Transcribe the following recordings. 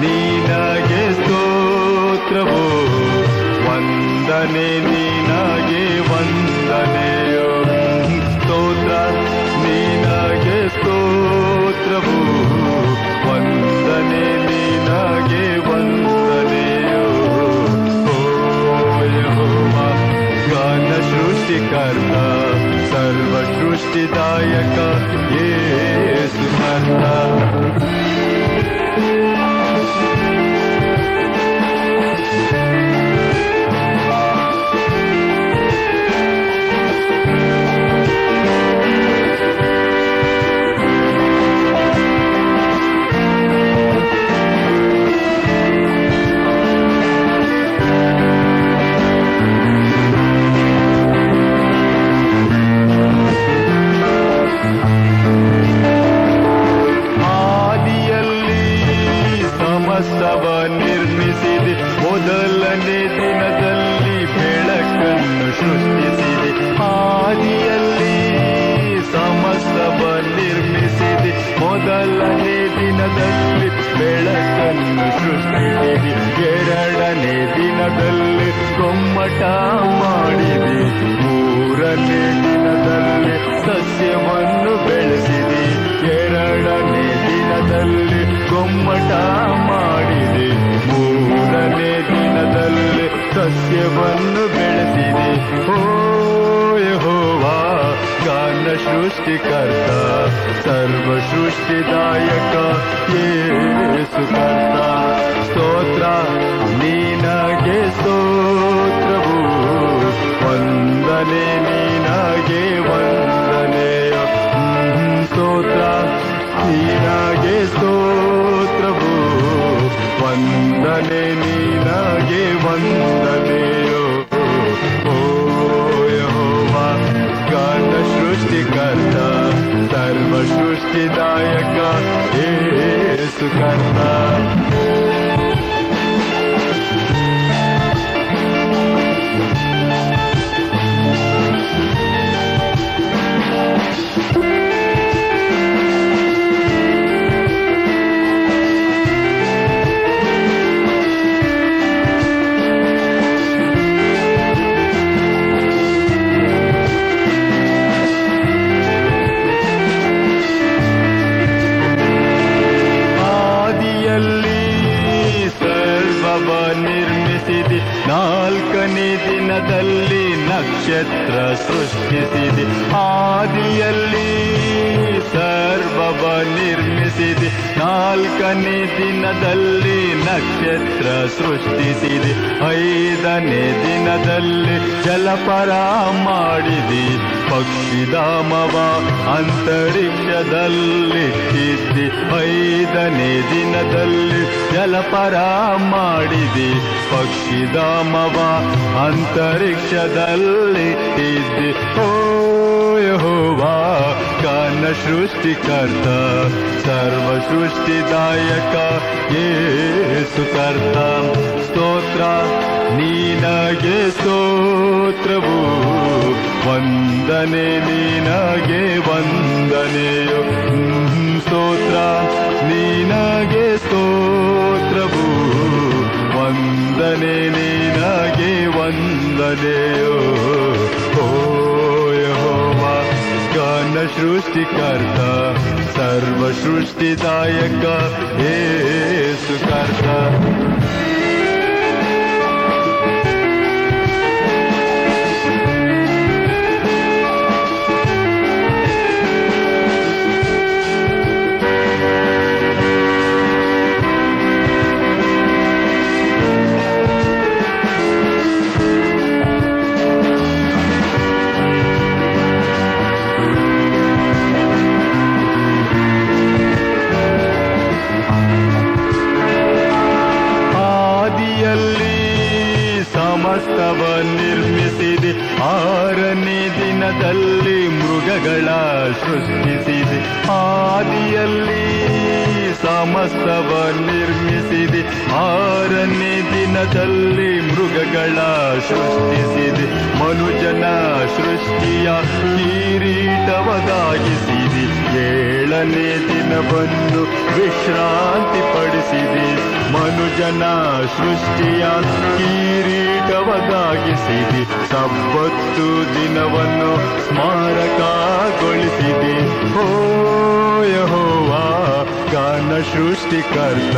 ನಿನಗೆ ಸ್ತೋತ್ರವು ವಂದನೆ ನಿನಗೆ ವಂದನೆಯೋ ಸ್ತೋತ್ರ ನಿನಗೆ ಸ್ತೋತ್ರವು ವಂದನೆ ನಿನಗೆ ವಂದನೆಯೋ ಓ ಯೆಹೋವಾ ಗಾನ ಸೃಷ್ಟಿಕರ್ತ ಸರ್ವ ಸೃಷ್ಟಿದಾಯಕ ಯೇಸು ಕರ್ತ ನಿರ್ಮಿಸಿದೆ ಮೊದಲನೇ ದಿನದಲ್ಲಿ ಬೆಳಕನ್ನು ಸೃಷ್ಟಿಸಿದೆ ಆದಿಯಲ್ಲಿ ಸಮಸ್ತವ ನಿರ್ಮಿಸಿದೆ ಮೊದಲನೇ ದಿನದಲ್ಲಿ ಬೆಳಕನ್ನು ಸೃಷ್ಟಿಸಿದೆ ಎರಡನೇ ದಿನದಲ್ಲಿ ಗೊಮ್ಮಟ ಮಾಡಿದೆ ಮೂರನೇ ದಿನದಲ್ಲಿ ಸಸ್ಯವನ್ನು ಬೆಳೆಸಿದೆ ಎರಡನೇ ದಿನದಲ್ಲಿ ಗೊಮ್ಮಟ ಮಾಡಿದೆ ಮೂರನೇ ದಿನದಲ್ಲಿ ಸಸ್ಯವನ್ನು ಬೆಳೆಸಿದೆ ಓ ಯೆಹೋವಾ ಗಾನ ಸೃಷ್ಟಿಕರ್ತ ಸರ್ವ ಸೃಷ್ಟಿದಾಯಕ ಯೇಸು ಕರ್ತ ಸ್ತೋತ್ರ ನಿನಗೆ ಸ್ತೋತ್ರವು ವಂದನೆ ನಿನಗೆ ವಂದನೆಯ ಸ್ತೋತ್ರ ನಿನಗೆ ಸ್ತೋತ್ರವು ವಂದನೆ ನಿನಗೆ ವಂದನೆಯೋ ಓ ಯೆಹೋವಾ ಗಾನ ಸೃಷ್ಟಿಕರ್ತ ಸರ್ವ ಸೃಷ್ಟಿದಾಯಕ ಯೇಸು ಕರ್ತ ನಿರ್ಮಿಸಿದೆ ನಾಲ್ಕನೇ ದಿನದಲ್ಲಿ ನಕ್ಷತ್ರ ಸೃಷ್ಟಿಸಿದೆ ಆದಿಯಲ್ಲಿ ಸರ್ವವ ನಿರ್ಮಿಸಿದೆ ನಾಲ್ಕನೇ ದಿನದಲ್ಲಿ ನಕ್ಷತ್ರ ಸೃಷ್ಟಿಸಿದೆ ಐದನೇ ದಿನದಲ್ಲಿ ಜಲಪರ ಮಾಡಿದೆ ಪಕ್ಷಿಧಾಮವ ಅಂತರಿಕ್ಷದಲ್ಲಿಟ್ಟಿದ್ದೆ ಐದನೇ ದಿನದಲ್ಲಿ ಜಲಪರ ಮಾಡಿದೆ ಪಕ್ಷಿಧಾಮವ ಅಂತರಿಕ್ಷದಲ್ಲಿಟ್ಟಿದ್ದೆ ಓ ಯೆಹೋವಾ ಗಾನ ಸೃಷ್ಟಿಕರ್ತ ಸರ್ವ ಸೃಷ್ಟಿದಾಯಕ ಯೇಸು ಕರ್ತ ಸ್ತೋತ್ರ ನಿನಗೆ ಸ್ತೋತ್ರವು ವಂದನೆ ನಿನಗೆ ವಂದನೆಯೋ ಸ್ತೋತ್ರ ನಿನಗೆ ಸ್ತೋತ್ರವು ವಂದನೆ ನಿನಗೆ ವಂದನೆಯೋ ಓ ಯೆಹೋವಾ ಗಾನ ಸೃಷ್ಟಿಕರ್ತ ಸರ್ವ ಸೃಷ್ಟಿದಾಯಕ ಯೇಸು ಸಮಸ್ತವ ನಿರ್ಮಿಸಿದೆ, ಆರನೇ ದಿನದಲ್ಲಿ ಮೃಗಗಳ ಸೃಷ್ಟಿಸಿದೆ. ಆದಿಯಲ್ಲಿ ಸಮಸ್ತವ ನಿರ್ಮಿಸಿದೆ, ಆರನೇ ದಿನದಲ್ಲಿ ಮೃಗಗಳ ಸೃಷ್ಟಿಸಿದೆ. ಮನುಜನ ಸೃಷ್ಟಿಯ ಕಿರೀಟವದಾಗಿಸಿದೆ, ಏಳನೇ ದಿನವನ್ನು ವಿಶ್ರಾಂತಿ ಪಡಿಸಿದೆ. ಮನುಜನ ಸೃಷ್ಟಿಯ ಕಿರೀಟವದಾಗಿಸಿದೆ, ಸಬ್ಬತ್ತು ದಿನವನ್ನು ಸ್ಮಾರಕಗೊಳಿಸಿದೆ. ಓ ಯೆಹೋವಾ, ಗಾನ ಸೃಷ್ಟಿಕರ್ತ,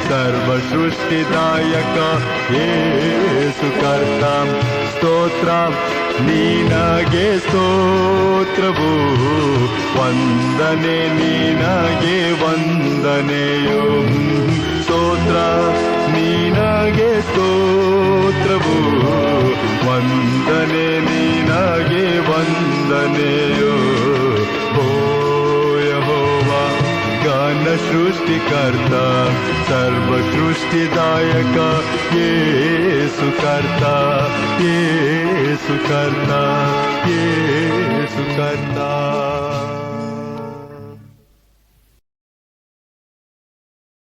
ಸರ್ವ ಸೃಷ್ಟಿದಾಯಕ ಯೇಸು ಕರ್ತ. ಸ್ತೋತ್ರ ನಿನಗೆ, ಸ್ತೋತ್ರವು ವಂದನೆ ನಿನಗೆ, ವಂದನೆಯು. ಸ್ತೋತ್ರ ನಿನಗೆ, ಸ್ತೋತ್ರವು ವಂದನೆ ನಿನಗೆ, ವಂದನೆಯು. ಓ ಯೆಹೋವಾ, ಗಾನ ಸೃಷ್ಟಿಕರ್ತ, ಸರ್ವ ಸೃಷ್ಟಿದಾಯಕ ಯೇಸು ಕರ್ತ, ಯೇಸು ಕರ್ತ, ಯೇಸು ಕರ್ತ.